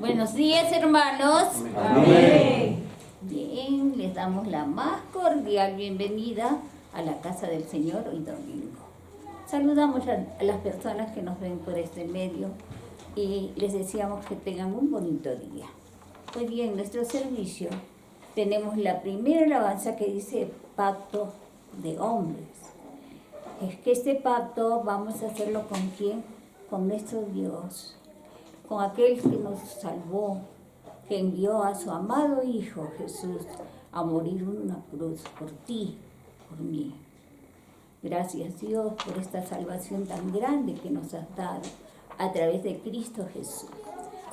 Buenos días, hermanos. Amén. Bien, les damos la más cordial bienvenida a la casa del Señor hoy domingo. Saludamos a las personas que nos ven por este medio y les deseamos que tengan un bonito día. Hoy día en nuestro servicio tenemos la primera alabanza que dice Pacto de Hombres. Es que este pacto vamos a hacerlo ¿con quién? Con nuestro Dios, con aquel que nos salvó, que envió a su amado Hijo Jesús a morir en una cruz por ti, por mí. Gracias Dios por esta salvación tan grande que nos has dado a través de Cristo Jesús.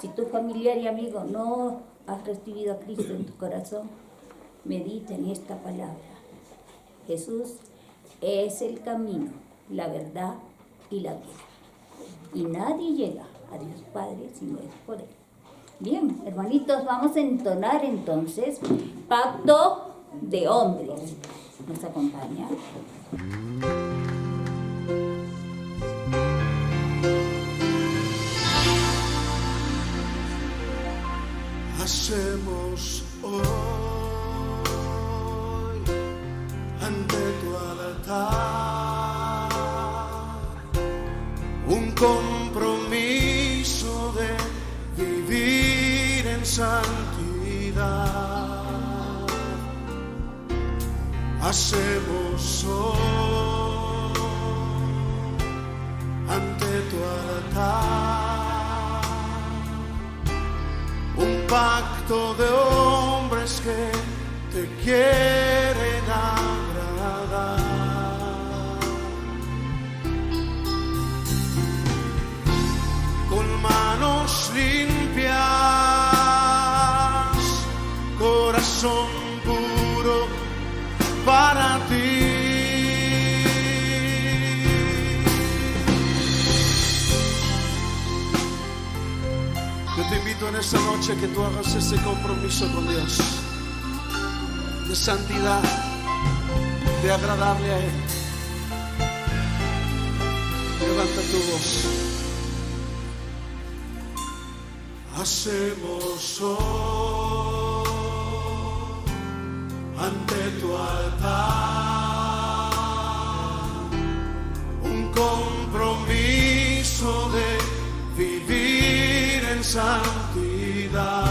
Si tu familiar y amigo no has recibido a Cristo en tu corazón, medita en esta palabra. Jesús es el camino, la verdad y la vida. Y nadie llega a Dios Padre si no es por Él. Bien, hermanitos, vamos a entonar entonces Pacto de Hombres. ¿Nos acompaña? Hacemos hoy ante tu altar un compromiso de vivir en santidad. Hacemos hoy ante tu altar un pacto de hombres que te quieren agradar. Con manos limpias, corazón puro para ti. Yo te invito en esta noche que tú hagas ese compromiso con Dios de santidad, de agradarle a Él. Levanta tu voz. Hacemos hoy ante tu altar un compromiso de vivir en santidad.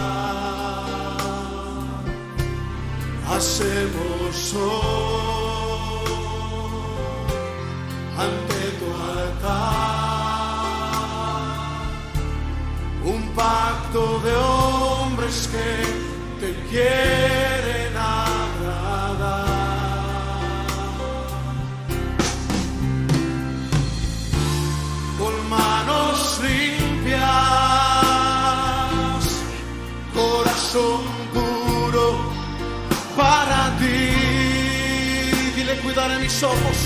Hacemos hoy ante tu altar un pacto de hombres que te quieren agradar. Con manos limpias, corazón puro para ti. Dile: cuidaré mis ojos,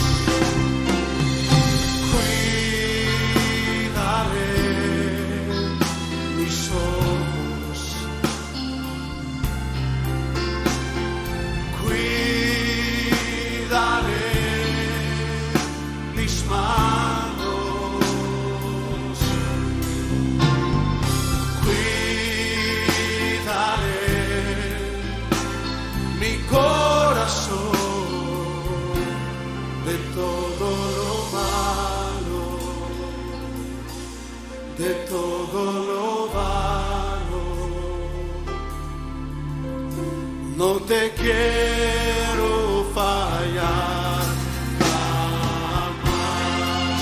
cuidaré mis ojos, cuidaré mis manos, cuidaré mi corazón de todo lo malo, de todo lo vano. No te quiero fallar jamás.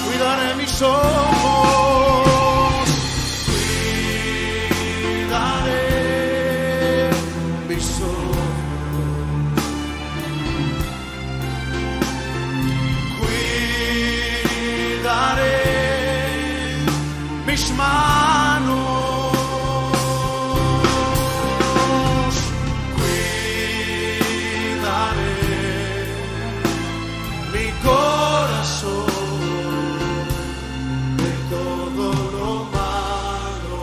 Cuidaré mis ojos, cuidaré mis ojos, cuidaré mis manos, cuidaré mi corazón de todo lo malo,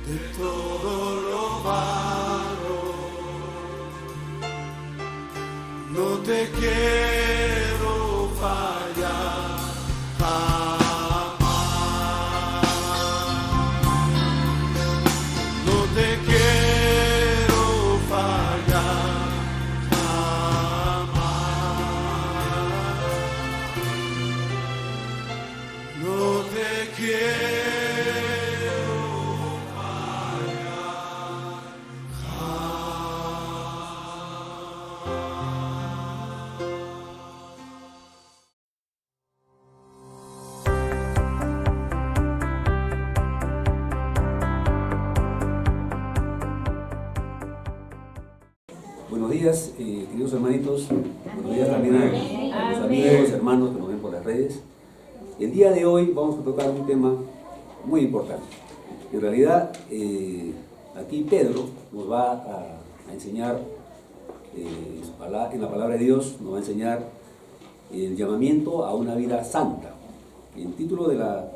de todo lo malo. No te quiero fallar jamás. días, queridos hermanitos. Buenos días también a los amigos, hermanos que nos ven por las redes. El día de hoy vamos a tocar un tema muy importante. En realidad, aquí Pedro nos va a enseñar, en la palabra de Dios, nos va a enseñar el llamamiento a una vida santa. El título de la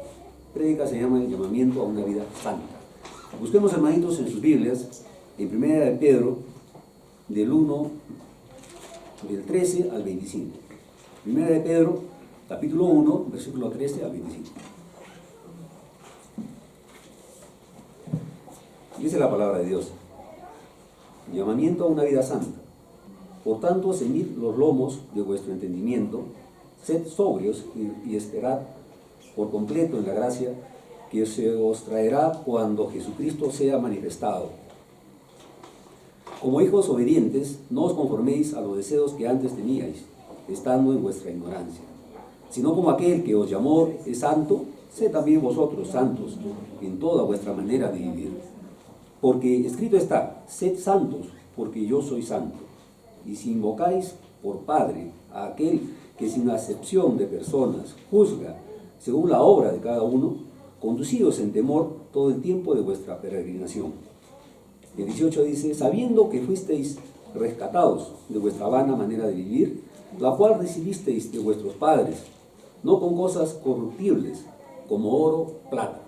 prédica se llama el llamamiento a una vida santa. Busquemos, hermanitos, en sus Biblias, en Primera de Pedro, del 13 al 25. Primera de Pedro, capítulo 1, versículo 13 al 25. Dice la palabra de Dios: llamamiento a una vida santa. Por tanto, ceñid los lomos de vuestro entendimiento, sed sobrios y esperad por completo en la gracia que se os traerá cuando Jesucristo sea manifestado. Como hijos obedientes, no os conforméis a los deseos que antes teníais, estando en vuestra ignorancia, sino como aquel que os llamó es santo, sed también vosotros santos en toda vuestra manera de vivir. Porque escrito está: sed santos, porque yo soy santo. Y si invocáis por Padre a aquel que sin acepción de personas juzga según la obra de cada uno, conducíos en temor todo el tiempo de vuestra peregrinación. El 18 dice: sabiendo que fuisteis rescatados de vuestra vana manera de vivir, la cual recibisteis de vuestros padres, no con cosas corruptibles, como oro, plata,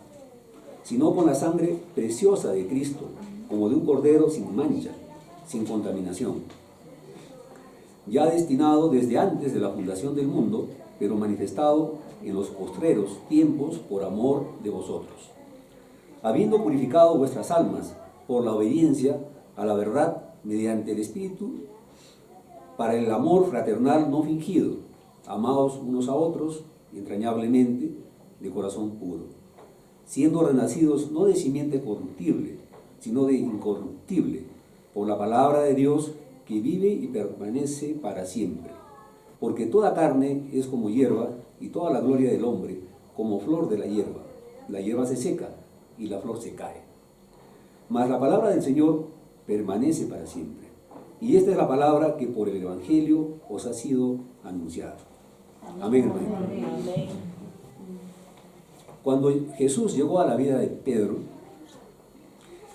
sino con la sangre preciosa de Cristo, como de un cordero sin mancha, sin contaminación, ya destinado desde antes de la fundación del mundo, pero manifestado en los postreros tiempos por amor de vosotros, habiendo purificado vuestras almas por la obediencia a la verdad mediante el Espíritu, para el amor fraternal no fingido, amados unos a otros entrañablemente, de corazón puro, siendo renacidos no de simiente corruptible, sino de incorruptible, por la palabra de Dios que vive y permanece para siempre. Porque toda carne es como hierba, y toda la gloria del hombre como flor de la hierba. La hierba se seca y la flor se cae, mas la palabra del Señor permanece para siempre. Y esta es la palabra que por el Evangelio os ha sido anunciada. Amén, hermano. Cuando Jesús llegó a la vida de Pedro,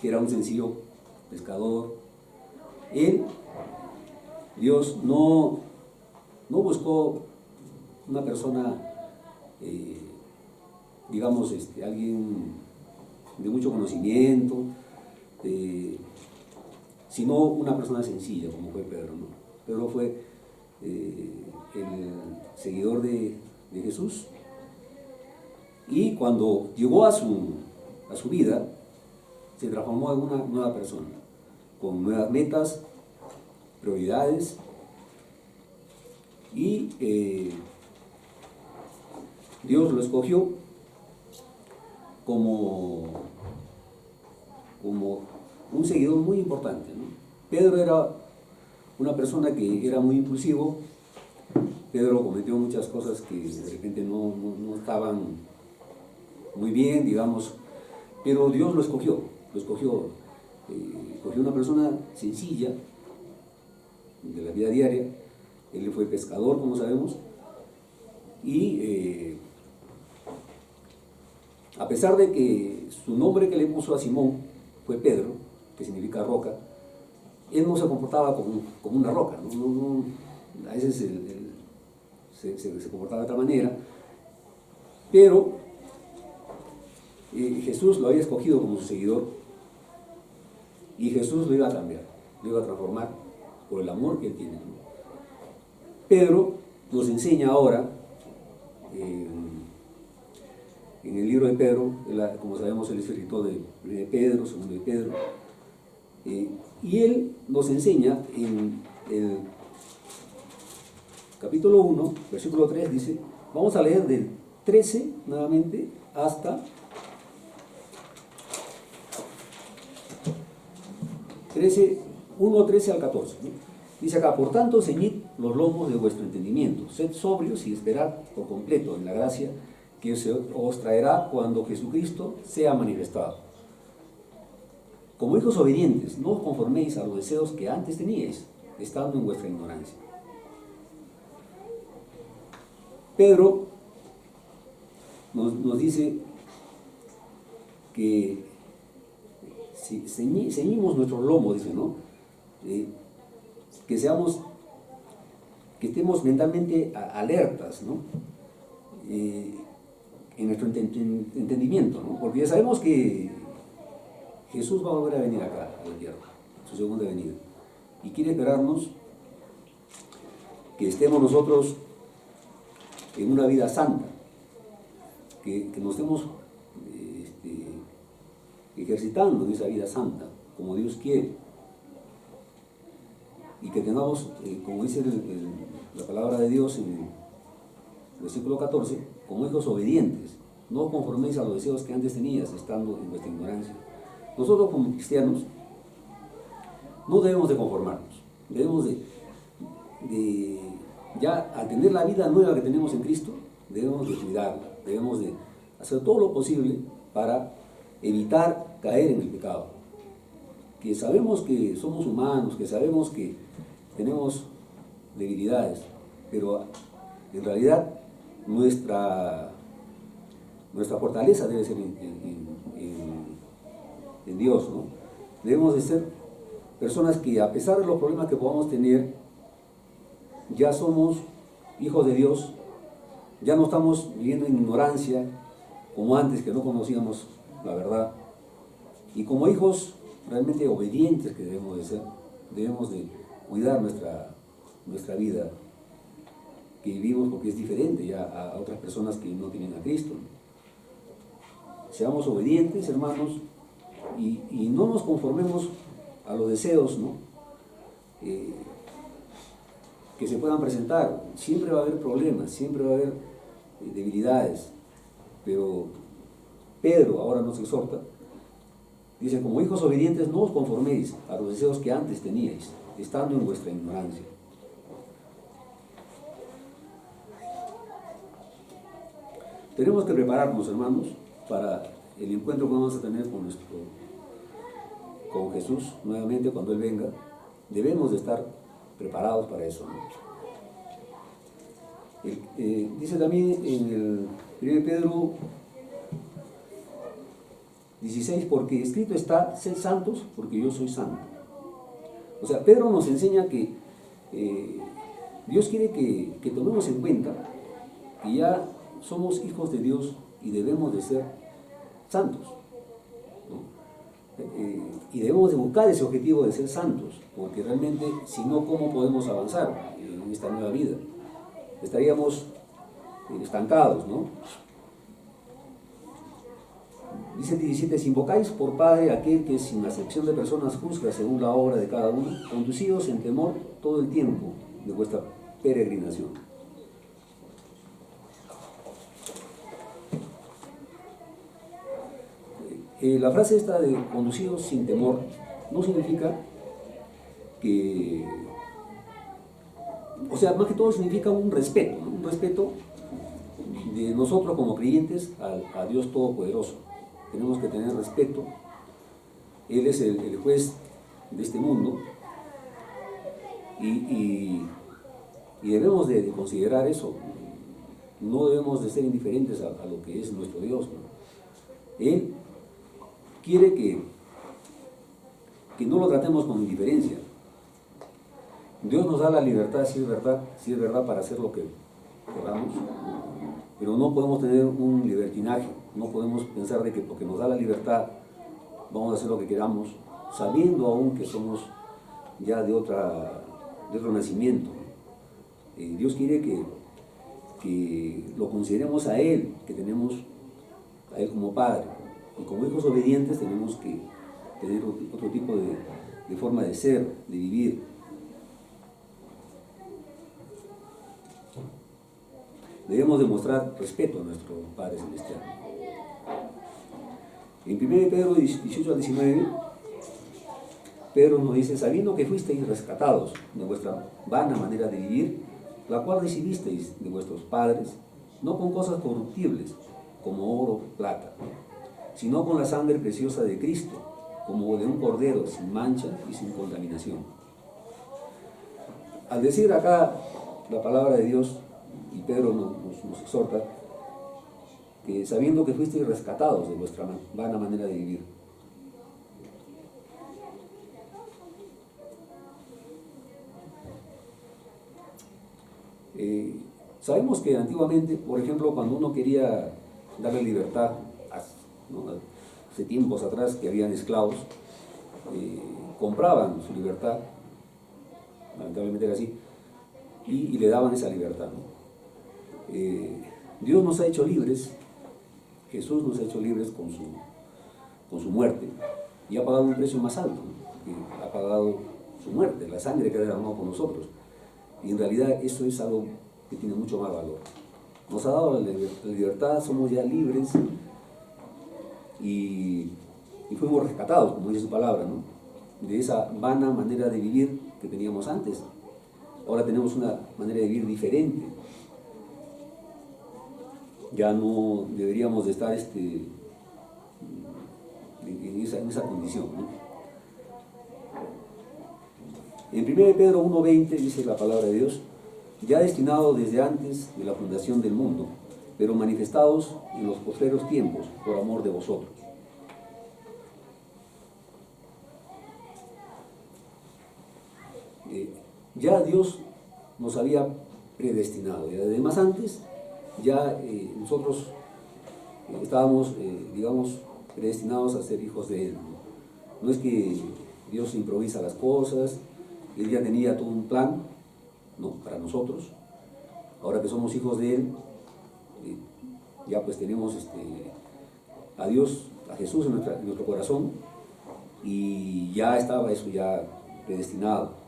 que era un sencillo pescador, Dios no buscó una persona, digamos, alguien de mucho conocimiento, sino una persona sencilla, como fue Pedro, ¿no? Pedro fue el seguidor de Jesús, y cuando llegó a su vida, se transformó en una nueva persona, con nuevas metas, prioridades, y Dios lo escogió como un seguidor muy importante, ¿no? Pedro era una persona que era muy impulsivo. Pedro cometió muchas cosas que de repente no estaban muy bien, digamos, pero Dios lo escogió, cogió una persona sencilla de la vida diaria. Él fue pescador, como sabemos, y a pesar de que su nombre que le puso a Simón fue Pedro, que significa roca, él no se comportaba como una roca, a veces se comportaba de otra manera, pero Jesús lo había escogido como su seguidor, y Jesús lo iba a cambiar, lo iba a transformar por el amor que él tiene, ¿no? Pedro nos enseña ahora, en el libro de Pedro, como sabemos, él es escritor de Pedro, segundo de Pedro, y él nos enseña en el capítulo 1, versículo 3, dice, vamos a leer del 13 nuevamente hasta 1:13 al 14, ¿no? Dice acá: por tanto, ceñid los lomos de vuestro entendimiento, sed sobrios y esperad por completo en la gracia que os traerá cuando Jesucristo sea manifestado. Como hijos obedientes, no os conforméis a los deseos que antes teníais, estando en vuestra ignorancia. Pedro nos dice que si ceñimos nuestro lomo, dice, ¿no? Que estemos mentalmente alertas, ¿no? En nuestro entendimiento, ¿no? Porque ya sabemos que Jesús va a volver a venir acá, a la tierra, su segunda venida, y quiere esperarnos que estemos nosotros en una vida santa, que nos estemos ejercitando en esa vida santa, como Dios quiere, y que tengamos, como dice la palabra de Dios en el versículo 14, como hijos obedientes, no os conforméis a los deseos que antes tenías, estando en vuestra ignorancia. Nosotros como cristianos no debemos de conformarnos, debemos de ya al tener la vida nueva que tenemos en Cristo, debemos de cuidarla, debemos de hacer todo lo posible para evitar caer en el pecado. Que sabemos que somos humanos, que sabemos que tenemos debilidades, pero en realidad nuestra fortaleza debe ser en Dios, ¿no? Debemos de ser personas que, a pesar de los problemas que podamos tener, ya somos hijos de Dios, ya no estamos viviendo en ignorancia como antes, que no conocíamos la verdad, y como hijos realmente obedientes que debemos de ser, debemos de cuidar nuestra vida que vivimos, porque es diferente ya a otras personas que no tienen a Cristo. Seamos obedientes, hermanos, y no nos conformemos a los deseos, ¿no? Que se puedan presentar. Siempre va a haber problemas, siempre va a haber debilidades, pero Pedro ahora nos exhorta, dice, como hijos obedientes no os conforméis a los deseos que antes teníais, estando en vuestra ignorancia. Tenemos que prepararnos, hermanos, para el encuentro que vamos a tener con Jesús nuevamente cuando Él venga. Debemos de estar preparados para eso, ¿no? Dice también en el 1 Pedro 16, porque escrito está, sed santos, porque yo soy santo. O sea, Pedro nos enseña que Dios quiere que tomemos en cuenta que ya somos hijos de Dios y debemos de ser santos, ¿no? Y debemos de buscar ese objetivo de ser santos, porque realmente, si no, ¿cómo podemos avanzar en esta nueva vida? Estaríamos estancados, ¿no? Dice el 17, si invocáis por Padre aquel que sin acepción de personas juzga según la obra de cada uno, conducíos en temor todo el tiempo de vuestra peregrinación. La frase esta de conducidos sin temor no significa que, o sea, más que todo significa un respeto, ¿no? Un respeto de nosotros como creyentes a Dios Todopoderoso. Tenemos que tener respeto. Él es el juez de este mundo y debemos de considerar eso. No debemos de ser indiferentes a lo que es nuestro Dios, ¿no? Él quiere que no lo tratemos con indiferencia. Dios nos da la libertad, si es verdad, para hacer lo que queramos, pero no podemos tener un libertinaje, no podemos pensar de que porque nos da la libertad vamos a hacer lo que queramos, sabiendo aún que somos ya de otro nacimiento. Dios quiere que lo consideremos a Él, que tenemos a Él como Padre. Y como hijos obedientes tenemos que tener otro tipo de forma de ser, de vivir. Debemos demostrar respeto a nuestro Padre Celestial. En 1 Pedro 18 al 19, Pedro nos dice, sabiendo que fuisteis rescatados de vuestra vana manera de vivir, la cual recibisteis de vuestros padres, no con cosas corruptibles, como oro o plata, sino con la sangre preciosa de Cristo, como de un cordero sin mancha y sin contaminación. al decir acá la palabra de Dios, y Pedro nos exhorta, que sabiendo que fuisteis rescatados de vuestra vana manera de vivir. Sabemos que antiguamente, por ejemplo, cuando uno quería darle libertad, ¿no? Hace tiempos atrás que habían esclavos, compraban su libertad, lamentablemente era así, y le daban esa libertad, ¿no? Dios nos ha hecho libres, Jesús nos ha hecho libres con su muerte, y ha pagado un precio más alto, ¿no? Ha pagado su muerte, la sangre que ha derramado por nosotros, y en realidad eso es algo que tiene mucho más valor. Nos ha dado la libertad, somos ya libres, y fuimos rescatados, como dice su palabra, ¿no? De esa vana manera de vivir que teníamos antes. Ahora tenemos una manera de vivir diferente. Ya no deberíamos de estar en esa condición, ¿no? En 1 Pedro 1:20 dice la palabra de Dios: ya destinado desde antes de la fundación del mundo, pero manifestados en los postreros tiempos por amor de vosotros. Ya Dios nos había predestinado, y además antes ya nosotros estábamos, digamos, predestinados a ser hijos de Él, ¿no? No es que Dios improvisa las cosas, Él ya tenía todo un plan, no, para nosotros. Ahora que somos hijos de Él, ya pues tenemos a Dios, a Jesús en nuestro corazón, y ya estaba eso ya predestinado.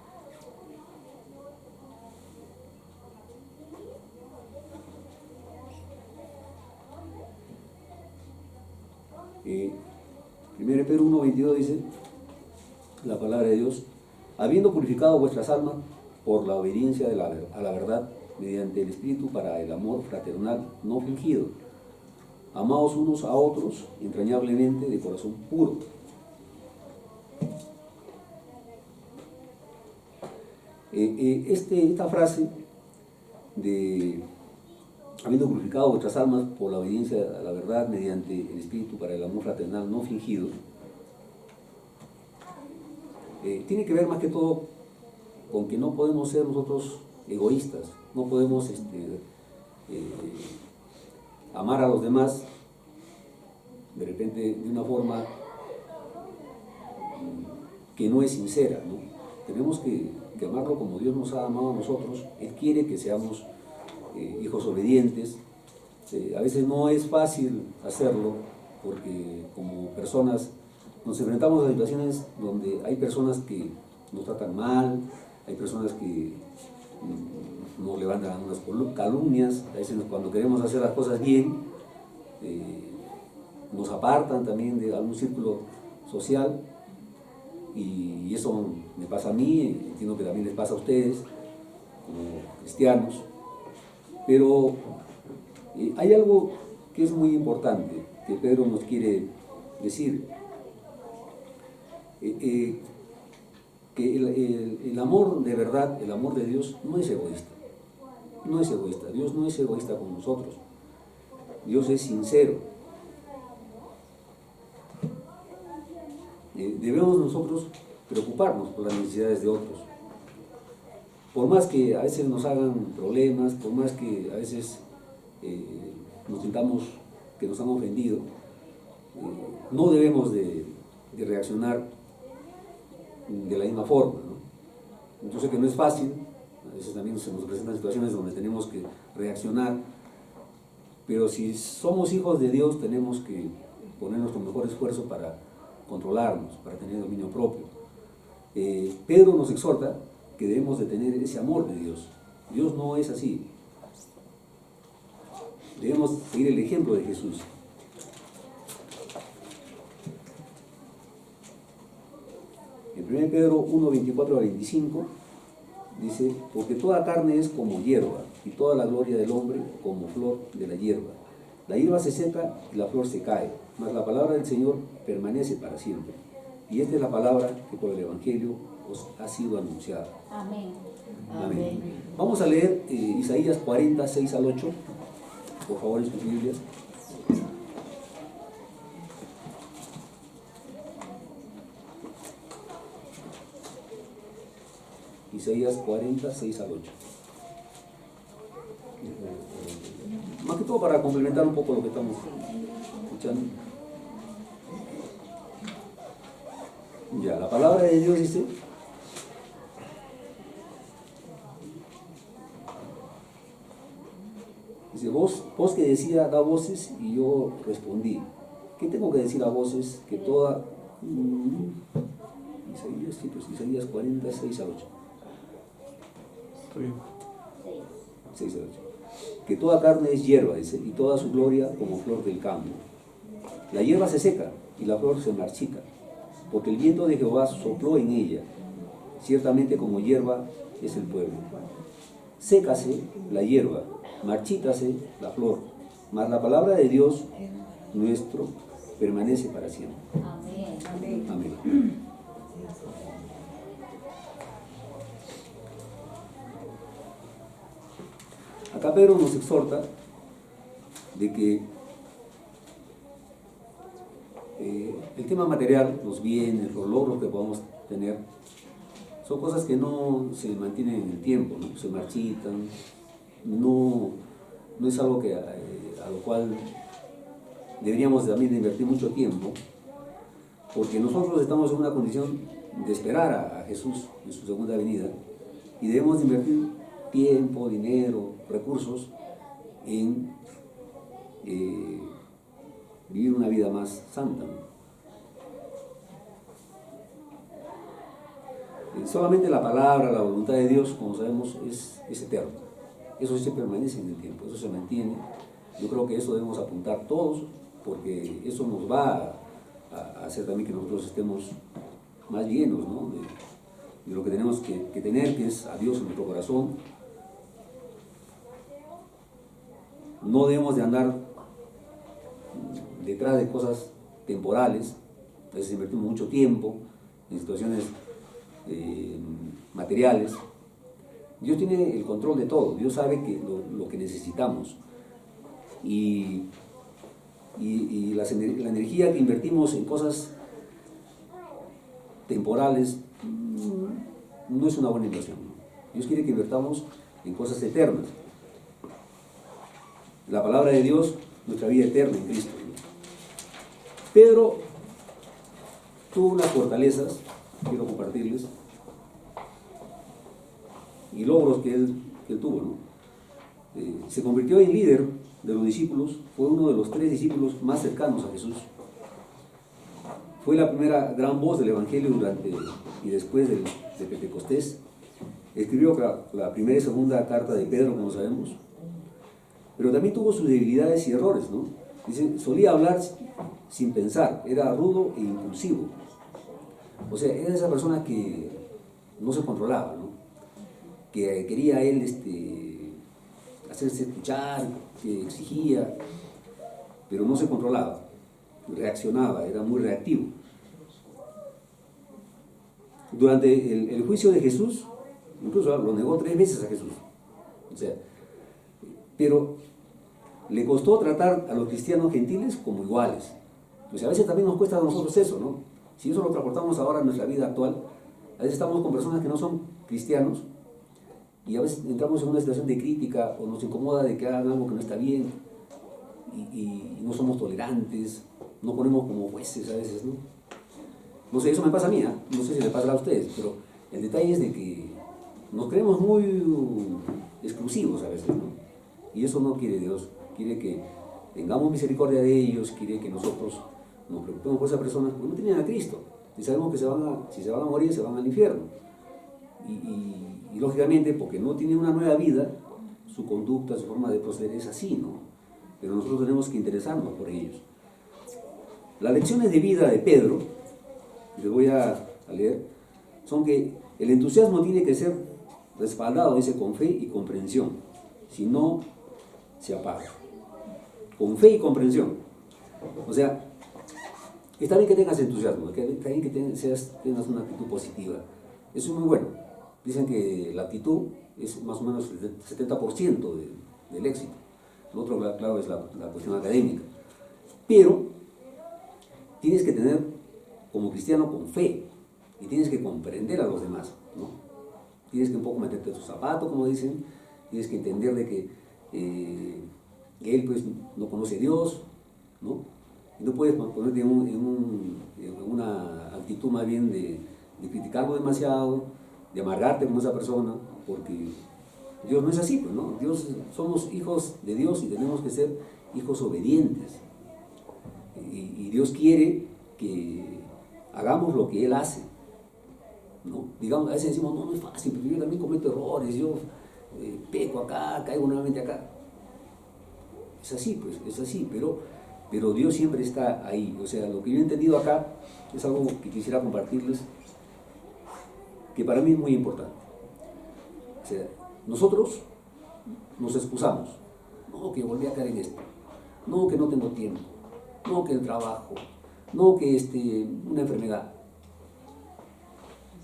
Primero Pedro 1:22 dice la palabra de Dios: habiendo purificado vuestras almas por la obediencia a la verdad, mediante el Espíritu, para el amor fraternal no fingido, amaos unos a otros entrañablemente de corazón puro. Esta frase de habiendo purificado vuestras almas por la obediencia a la verdad mediante el Espíritu para el amor fraternal no fingido, tiene que ver más que todo con que no podemos ser nosotros egoístas, no podemos amar a los demás de repente de una forma que no es sincera, ¿no? Tenemos que amarlo como Dios nos ha amado a nosotros. Él quiere que seamos hijos obedientes. A veces no es fácil hacerlo porque como personas nos enfrentamos a situaciones donde hay personas que nos tratan mal, hay personas que nos levantan unas calumnias. A veces cuando queremos hacer las cosas bien nos apartan también de algún círculo social, y eso me pasa a mí, entiendo que también les pasa a ustedes como cristianos. Pero hay algo que es muy importante que Pedro nos quiere decir, que el amor de verdad, el amor de Dios no es egoísta, no es egoísta. Dios no es egoísta con nosotros, Dios es sincero. Debemos nosotros preocuparnos por las necesidades de otros, por más que a veces nos hagan problemas, por más que a veces nos sintamos que nos han ofendido, no debemos de reaccionar de la misma forma, ¿no? Yo sé que no es fácil, a veces también se nos presentan situaciones donde tenemos que reaccionar, pero si somos hijos de Dios tenemos que poner nuestro mejor esfuerzo para controlarnos, para tener dominio propio. Pedro nos exhorta que debemos de tener ese amor de Dios. Dios no es así. Debemos seguir el ejemplo de Jesús. En 1 Pedro 1:24-25 dice: porque toda carne es como hierba, y toda la gloria del hombre como flor de la hierba. La hierba se seca y la flor se cae, mas la palabra del Señor permanece para siempre. Y esta es la palabra que por el Evangelio os ha sido anunciada. Amén. Amén. Vamos a leer Isaías 40, 6 al 8, por favor, en sus Biblias. Isaías 40, 6 al 8. Más que todo para complementar un poco lo que estamos escuchando. Ya, la palabra de Dios dice: vos que decía, da voces, y yo respondí. ¿Qué tengo que decir a voces? Que toda... Isaías 40, 6 al 8. 6 al 8. Que toda carne es hierba, dice, y toda su gloria como flor del campo. La hierba se seca y la flor se marchita, porque el viento de Jehová sopló en ella. Ciertamente como hierba es el pueblo. Sécase la hierba, marchítase la flor, mas la palabra de Dios nuestro permanece para siempre. Amén. Amén. Acá Pedro nos exhorta de que el tema material, los bienes, los logros que podamos tener, son cosas que no se mantienen en el tiempo, ¿no? Se marchitan, no es algo que, a lo cual deberíamos también invertir mucho tiempo, porque nosotros estamos en una condición de esperar a Jesús en su segunda venida, y debemos invertir tiempo, dinero, recursos en vivir una vida más santa, ¿no? Solamente la palabra, la voluntad de Dios, como sabemos, es eterno. Eso sí permanece en el tiempo, eso se mantiene. Yo creo que eso debemos apuntar todos, porque eso nos va a hacer también que nosotros estemos más llenos, ¿no? de lo que tenemos que tener, que es a Dios en nuestro corazón. No debemos de andar detrás de cosas temporales. A veces invertimos mucho tiempo en situaciones materiales. Dios tiene el control de todo. Dios sabe que lo que necesitamos, y la energía que invertimos en cosas temporales no es una buena inversión, ¿no? Dios quiere que invertamos en cosas eternas. La palabra de Dios, nuestra vida eterna en Cristo, ¿no? Pedro tuvo unas fortalezas, quiero compartirles, y logros que él tuvo, ¿no? Se convirtió en líder de los discípulos, fue uno de los 3 discípulos más cercanos a Jesús. Fue la primera gran voz del Evangelio durante y después de Pentecostés. Escribió la primera y segunda carta de Pedro, como sabemos, pero también tuvo sus debilidades y errores, ¿no? Dice, solía hablar sin pensar, era rudo e impulsivo. O sea, era esa persona que no se controlaba, ¿no? Que quería él hacerse escuchar, que exigía, pero no se controlaba, reaccionaba, era muy reactivo. Durante el juicio de Jesús, incluso lo negó 3 veces a Jesús. O sea, pero le costó tratar a los cristianos gentiles como iguales. O sea, a veces también nos cuesta a nosotros eso, ¿no? Si eso lo transportamos ahora en nuestra vida actual, a veces estamos con personas que no son cristianos, y a veces entramos en una situación de crítica, o nos incomoda de que hagan algo que no está bien, y no somos tolerantes, nos ponemos como jueces a veces, ¿no? No sé, eso me pasa a mí, ¿eh? No sé si le pasará a ustedes, pero el detalle es de que nos creemos muy exclusivos a veces, ¿no? Y eso no quiere Dios. Quiere que tengamos misericordia de ellos, quiere que nosotros nos preocupemos por esas personas, porque no tienen a Cristo, y sabemos que si se van a morir, se van al infierno. Y lógicamente, porque no tienen una nueva vida, su conducta, su forma de proceder es así, ¿no? Pero nosotros tenemos que interesarnos por ellos. Las lecciones de vida de Pedro, les voy a leer, son que el entusiasmo tiene que ser respaldado, dice, con fe y comprensión. Si no, se apaga. Con fe y comprensión. O sea, está bien que tengas entusiasmo, está bien que tengas una actitud positiva. Eso es muy bueno. Dicen que la actitud es más o menos el 70% del éxito. Lo otro, claro, es la cuestión académica. Pero tienes que tener, como cristiano, con fe, y tienes que comprender a los demás, ¿no? Tienes que un poco meterte en tus zapatos, como dicen, tienes que entender de que él pues no conoce a Dios, ¿no? Y no puedes ponerte en una actitud más bien de criticarlo demasiado, de amargarte con esa persona, porque Dios no es así, pues, ¿no? Somos hijos de Dios y tenemos que ser hijos obedientes. Y Dios quiere que hagamos lo que Él hace, ¿no? Digamos, a veces decimos, no es fácil, porque yo también cometo errores, yo peco acá, caigo nuevamente acá. Es así, pues, es así, pero Dios siempre está ahí. O sea, lo que yo he entendido acá es algo que quisiera compartirles, que para mí es muy importante. O sea, nosotros nos excusamos. No, que volví a caer en esto. No, que no tengo tiempo. No, que el trabajo. No, que una enfermedad.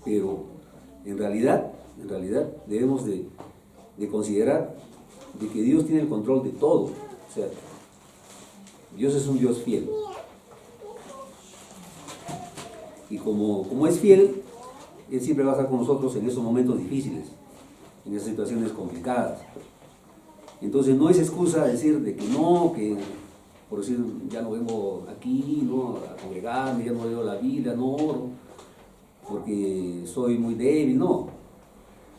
Pero en realidad debemos de considerar de que Dios tiene el control de todo. O sea, Dios es un Dios fiel. Y como es fiel, Él siempre va a estar con nosotros en esos momentos difíciles, en esas situaciones complicadas. Entonces no es excusa decir de que no, que por decir ya no vengo aquí, no a congregarme, ya no leo la Biblia, no oro, porque soy muy débil, no.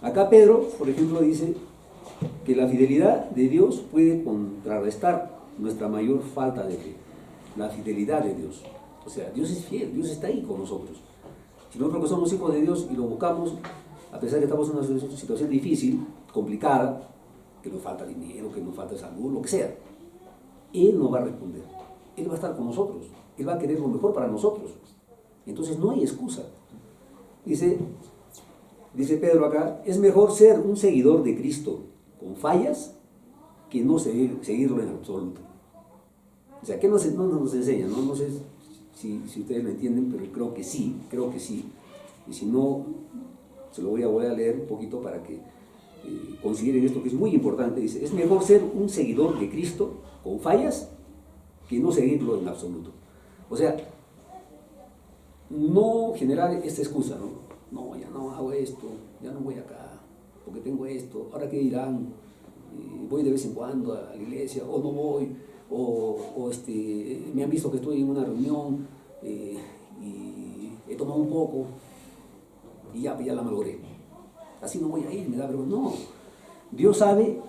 Acá Pedro, por ejemplo, dice que la fidelidad de Dios puede contrarrestar nuestra mayor falta de fe. La fidelidad de Dios. O sea, Dios es fiel, Dios está ahí con nosotros. Si nosotros que somos hijos de Dios y lo buscamos, a pesar de que estamos en una situación difícil, complicada, que nos falta dinero, que nos falta salud, lo que sea, Él nos va a responder. Él va a estar con nosotros. Él va a querer lo mejor para nosotros. Entonces no hay excusa. Dice Pedro acá, es mejor ser un seguidor de Cristo con fallas que no seguirlo en absoluto. O sea, ¿qué nos enseña? No sé si ustedes lo entienden, pero creo que sí. Y si no, se lo voy a leer un poquito para que consideren esto que es muy importante. Dice, es mejor ser un seguidor de Cristo con fallas que no seguirlo en absoluto. O sea, no generar esta excusa, ¿no? No, ya no hago esto, ya no voy acá, porque tengo esto, ahora qué dirán, voy de vez en cuando a la iglesia, o no voy, o me han visto que estoy en una reunión y he tomado un poco y ya la malogré. Así no voy a ir, me da vergüenza. No, Dios sabe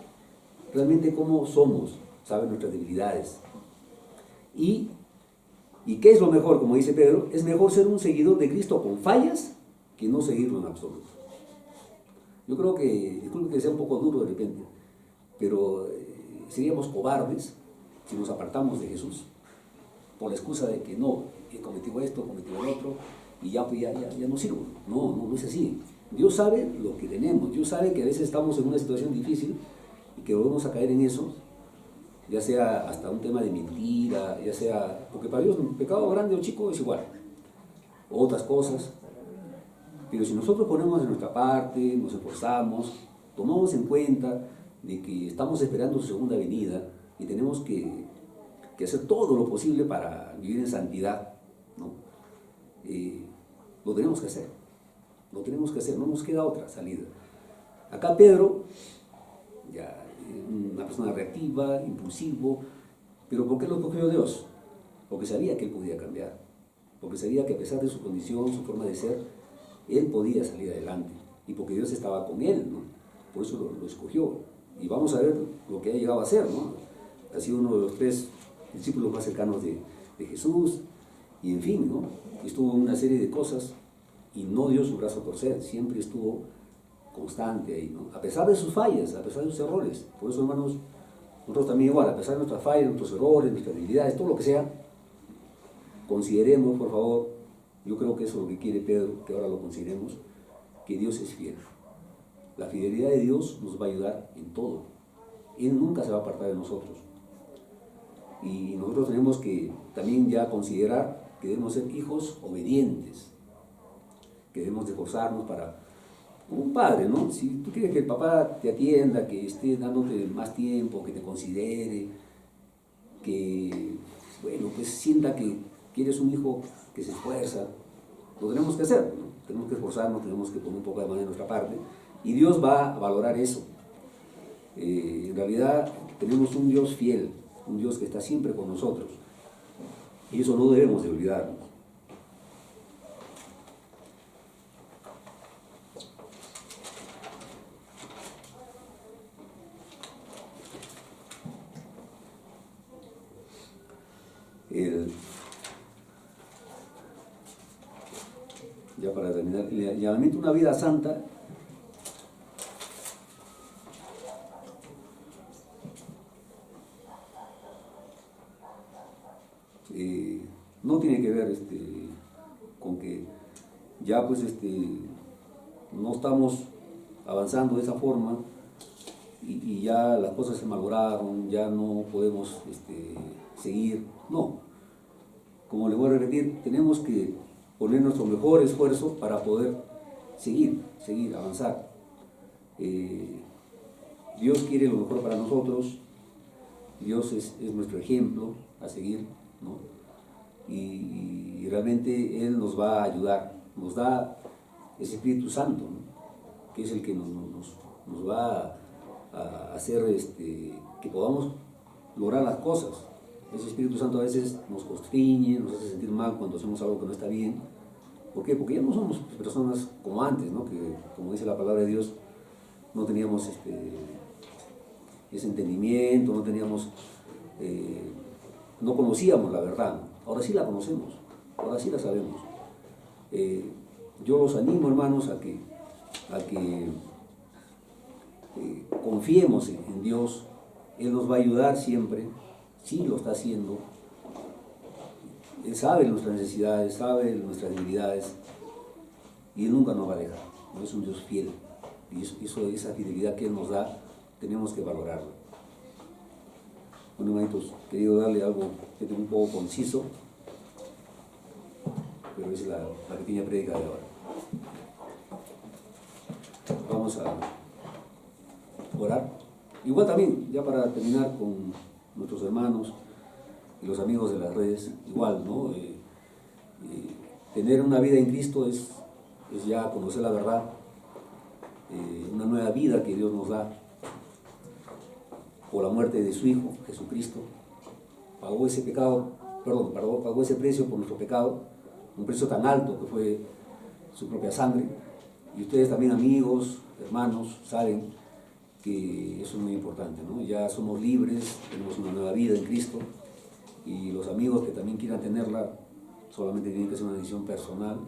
realmente cómo somos, sabe nuestras debilidades. ¿Y qué es lo mejor? Como dice Pedro, es mejor ser un seguidor de Cristo con fallas que no seguirlo en absoluto. Yo creo que, disculpe que sea un poco duro de repente, pero seríamos cobardes si nos apartamos de Jesús por la excusa de que no, he cometido esto, he cometido el otro, y ya no sirvo. No es así. Dios sabe lo que tenemos, Dios sabe que a veces estamos en una situación difícil y que volvemos a caer en eso, ya sea hasta un tema de mentira, ya sea, porque para Dios un pecado grande o chico es igual, o otras cosas. Pero si nosotros ponemos de nuestra parte, nos esforzamos, tomamos en cuenta de que estamos esperando su segunda venida y tenemos que hacer todo lo posible para vivir en santidad, ¿no? Lo tenemos que hacer, no nos queda otra salida. Acá Pedro, ya una persona reactiva, impulsivo, pero ¿por qué lo escogió Dios? Porque sabía que él podía cambiar, porque sabía que a pesar de su condición, su forma de ser, él podía salir adelante, y porque Dios estaba con él, ¿no? Por eso lo escogió. Y vamos a ver lo que ha llegado a ser, ¿no? Ha sido uno de los 3 discípulos más cercanos de Jesús, y en fin, ¿no? Estuvo en una serie de cosas y no dio su brazo a torcer, siempre estuvo constante ahí, ¿no? A pesar de sus fallas, a pesar de sus errores. Por eso, hermanos, nosotros también igual, a pesar de nuestras fallas, nuestros errores, nuestras debilidades, todo lo que sea, consideremos, por favor, yo creo que eso es lo que quiere Pedro, que ahora lo consideremos, que Dios es fiel. La fidelidad de Dios nos va a ayudar en todo. Él nunca se va a apartar de nosotros. Y nosotros tenemos que también ya considerar que debemos ser hijos obedientes, que debemos esforzarnos para como un padre, ¿no? Si tú quieres que el papá te atienda, que esté dándote más tiempo, que te considere, que, bueno, pues sienta que eres un hijo que se esfuerza, lo tenemos que hacer, ¿no? Tenemos que esforzarnos, tenemos que poner un poco de mano de nuestra parte, y Dios va a valorar eso. En realidad tenemos un Dios fiel, un Dios que está siempre con nosotros, y eso no debemos de olvidarnos. Ya para terminar, el llamamiento a una vida santa no tiene que ver con que ya pues no estamos avanzando de esa forma y ya las cosas se malograron, ya no podemos seguir. No, como le voy a repetir, tenemos que poner nuestro mejor esfuerzo para poder seguir, avanzar. Dios quiere lo mejor para nosotros, Dios es nuestro ejemplo a seguir, ¿no? Y realmente Él nos va a ayudar, nos da ese Espíritu Santo, ¿no? Que es el que nos va a hacer que podamos lograr las cosas. Ese Espíritu Santo a veces nos constriñe, nos hace sentir mal cuando hacemos algo que no está bien. ¿Por qué? Porque ya no somos personas como antes, ¿no? Que, como dice la palabra de Dios, no teníamos ese entendimiento, no conocíamos la verdad. Ahora sí la conocemos, ahora sí la sabemos. Yo los animo, hermanos, a que confiemos en Dios. Él nos va a ayudar siempre, sí lo está haciendo. Él sabe nuestras necesidades, sabe nuestras debilidades, y Él nunca nos va a dejar. No es un Dios fiel, y esa fidelidad que Él nos da, tenemos que valorarla. Bueno, hermanitos, querido darle algo que un poco conciso, pero es la pequeña prédica de ahora. Vamos a orar. Igual también, ya para terminar con nuestros hermanos y los amigos de las redes, igual, ¿no? Tener una vida en Cristo es ya conocer la verdad, una nueva vida que Dios nos da por la muerte de su Hijo, Jesucristo. Pagó ese precio por nuestro pecado, un precio tan alto que fue su propia sangre. Y ustedes también, amigos, hermanos, saben que eso es muy importante, ¿no? Ya somos libres, tenemos una nueva vida en Cristo, y los amigos que también quieran tenerla solamente tienen que ser una decisión personal.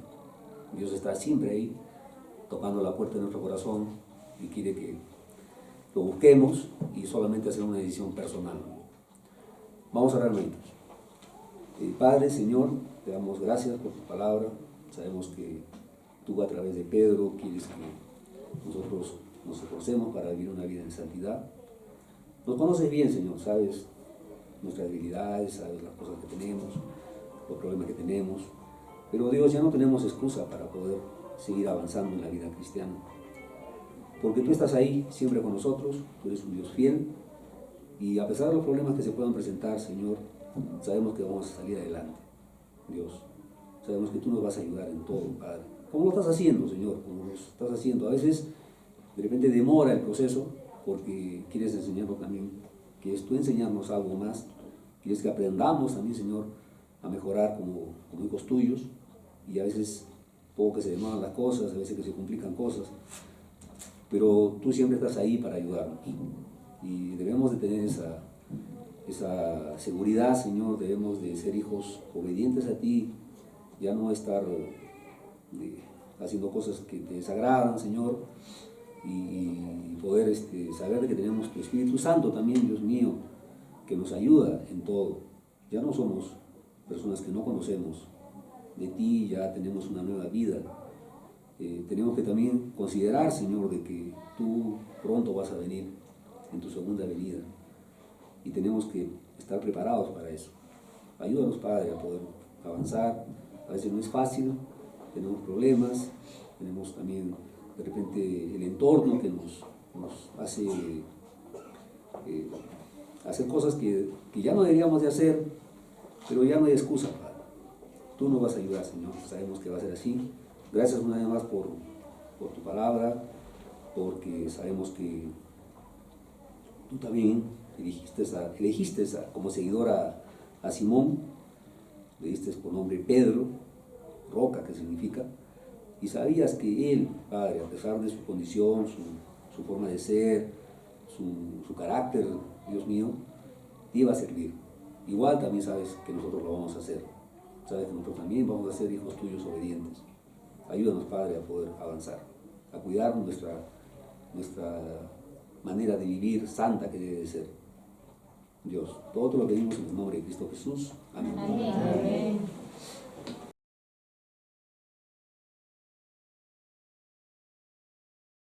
Dios está siempre ahí, tocando la puerta de nuestro corazón, y quiere que lo busquemos y solamente hacer una decisión personal. Vamos a orar, hermanitos. Padre, Señor, te damos gracias por tu palabra. Sabemos que tú, a través de Pedro, quieres que nosotros nos esforcemos para vivir una vida en santidad. Nos conoces bien, Señor, sabes nuestras debilidades, sabes las cosas que tenemos, los problemas que tenemos, pero Dios, ya no tenemos excusa para poder seguir avanzando en la vida cristiana, porque tú estás ahí siempre con nosotros, tú eres un Dios fiel, y a pesar de los problemas que se puedan presentar, Señor, sabemos que vamos a salir adelante. Dios, sabemos que tú nos vas a ayudar en todo, Padre, como lo estás haciendo, Señor, como lo estás haciendo. A veces de repente demora el proceso porque quieres enseñarnos también, quieres tú enseñarnos algo más, quieres que aprendamos también, Señor, a mejorar como hijos tuyos, y a veces poco que se demoran las cosas, a veces que se complican cosas, pero tú siempre estás ahí para ayudarnos, y debemos de tener esa seguridad, Señor. Debemos de ser hijos obedientes a ti, ya no estar haciendo cosas que te desagradan, Señor, y poder saber que tenemos tu Espíritu Santo también, Dios mío, que nos ayuda en todo. Ya no somos personas que no conocemos de ti, ya tenemos una nueva vida. Tenemos que también considerar, Señor, de que tú pronto vas a venir en tu segunda venida, y tenemos que estar preparados para eso. Ayúdanos, Padre, a poder avanzar. A veces no es fácil, tenemos problemas, tenemos también de repente el entorno que nos hace hacer cosas que ya no deberíamos de hacer, pero ya no hay excusa, Padre. Tú nos vas a ayudar, Señor, sabemos que va a ser así. Gracias una vez más por tu palabra, porque sabemos que tú también elegiste como seguidor a Simón, le diste por nombre Pedro, roca que significa, y sabías que él, Padre, a pesar de su condición, su forma de ser, su carácter, Dios mío, te iba a servir. Igual también sabes que nosotros lo vamos a hacer. Sabes que nosotros también vamos a ser hijos tuyos obedientes. Ayúdanos, Padre, a poder avanzar, a cuidar nuestra manera de vivir santa que debe de ser. Dios, todo lo pedimos en el nombre de Cristo Jesús. Amén. Amén.